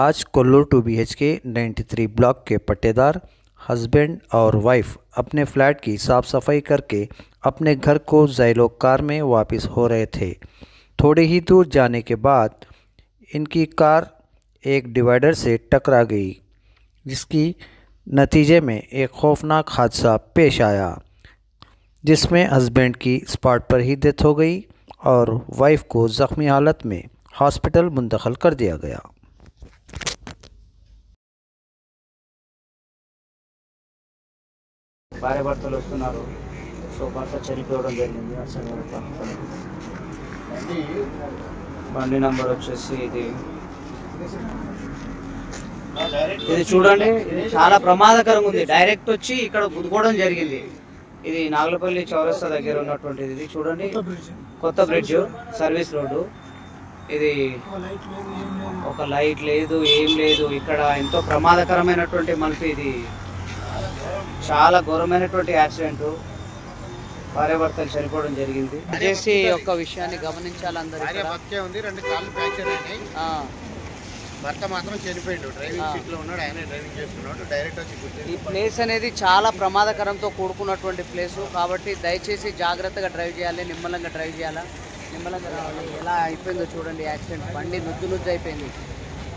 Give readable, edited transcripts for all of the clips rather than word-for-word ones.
आज Kollur 2 BHK 93 block के पट्टेदार हस्बैंड और वाइफ अपने फ्लैट की साफ सफाई करके अपने घर को ज़ैलो कार में वापस हो रहे थे। थोड़े ही दूर जाने के बाद इनकी कार एक डिवाइडर से टकरा गई, जिसकी नतीजे में एक खौफनाक हादसा पेश आया, जिसमें हस्बैंड की स्पॉट पर ही डेथ हो गई और वाइफ को ज़ख्मी हालत में हॉस्पिटल मुंतकिल कर दिया गया। భార్య భర్తలు వస్తున్నారు. సో భర్త చనిపోవడం జరిగింది. బండి నంబర్ వచ్చేసి ఇది చూడండి, ఇది చాలా ప్రమాదకరంగా ఉంది. డైరెక్ట్ వచ్చి ఇక్కడ గుద్దుకోవడం జరిగింది. ఇది నాగులపల్లి చౌరస్తా దగ్గర ఉన్నటువంటిది. ఇది చూడండి, కొత్త బ్రిడ్జ్, సర్వీస్ రోడ్డు. ఇది ఒక లైట్ లేదు, ఏం లేదు. ఇక్కడ ఎంతో ప్రమాదకరమైనటువంటి మనకి ఇది చాలా ఘోరమైనటువంటి యాక్సిడెంట్. భార్యాభర్తలు చనిపోవడం జరిగింది. చేసి ఒక విషయాన్ని గమనించాలి అందరూ. ఉంది, 2 కాళ్ళు ఫ్రాక్చర్ అయినాయి. భర్త మాత్రం చనిపోయాడు. డ్రైవింగ్ సీట్ లో ఉన్నాడు, ఆయన డ్రైవింగ్ చేస్తున్నాడు. డైరెక్ట్ వచ్చి ఈ ప్లేస్ అనేది చాలా ప్రమాదకరంతో కూడుకున్నటువంటి ప్లేసు. కాబట్టి దయచేసి జాగ్రత్తగా డ్రైవ్ చేయాలి, నిమ్మలంగా డ్రైవ్ చేయాలా, నిమ్మలంగా రావాలి. ఎలా అయిపోయిందో చూడండి యాక్సిడెంట్. బండి నుజ్జు అయిపోయింది.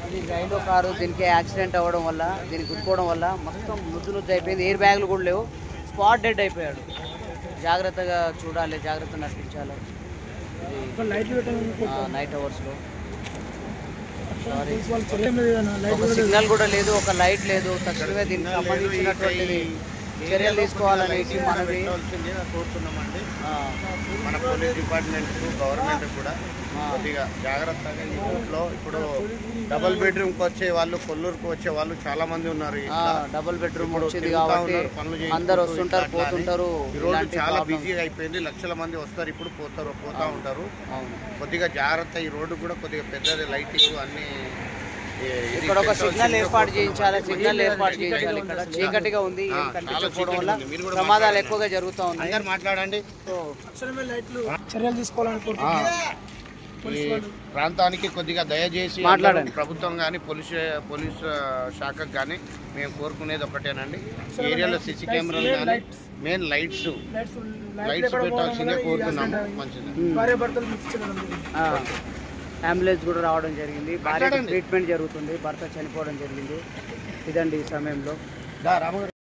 ఇది రైలు కారు, దీనికి యాక్సిడెంట్ అవ్వడం వల్ల, దీనికి గుద్దుకోవడం వల్ల మొత్తం నుజ్జు అయిపోయింది. ఎయిర్ బ్యాగులు కూడా లేవు. స్పాట్ డెడ్ అయిపోయాడు. జాగ్రత్తగా చూడాలి, జాగ్రత్త నడిపించాలి. నైట్ అవర్స్లో ఒక సిగ్నల్ కూడా లేదు, ఒక లైట్ లేదు. తక్షణమే దీనికి సంబంధించినటువంటిది చర్యలు తీసుకోవాలని మనవి కోరుతున్నామండి. మన పోలీస్ డిపార్ట్మెంట్, గవర్నమెంట్ కూడా కొద్దిగా జాగ్రత్తగా ఈ రోడ్లో ఇప్పుడు డబుల్ బెడ్రూమ్కి వచ్చే వాళ్ళు, కొల్లూరుకు వచ్చే వాళ్ళు చాలా మంది ఉన్నారు. డబుల్ బెడ్రూమ్ వచ్చింది కాబట్టి అందరు వస్తుంటారు, పోతుంటారు. ఈ రోడ్డు చాలా బిజీగా అయిపోయింది. లక్షల మంది వస్తారు, ఇప్పుడు పోతా ఉంటారు. కొద్దిగా జాగ్రత్త. ఈ రోడ్డు కూడా కొద్దిగా పెద్దది, లైటింగ్ అన్ని. ఇక్కడ ఒక సిగ్నల్ ఏర్పాటు చేయించాలి. ఇక్కడ చీకటిగా ఉంది, కనిపించకపోవడం వల్ల ప్రమాదాలు ఎక్కువగా జరుగుతూ ఉన్నాయి. మాట్లాడండి. చర్యలు తీసుకోవాలనుకుంటున్నాను. ఈ ప్రాంతానికి కొద్దిగా దయచేసి ప్రభుత్వం కానీ పోలీస్ శాఖకు కానీ మేము కోరుకునేది ఒకటేనండి. ఏరియాలో సిసి కెమెరాలు కానీ మెయిన్ లైట్స్ పెట్టాల్సిందే కోరుతున్నాము. మంచిది. అంబులెన్స్ కూడా రావడం జరిగింది. భార్య ట్రీట్మెంట్ జరుగుతుంది. భర్త చనిపోవడం జరిగింది. ఇదండి ఈ సమయంలో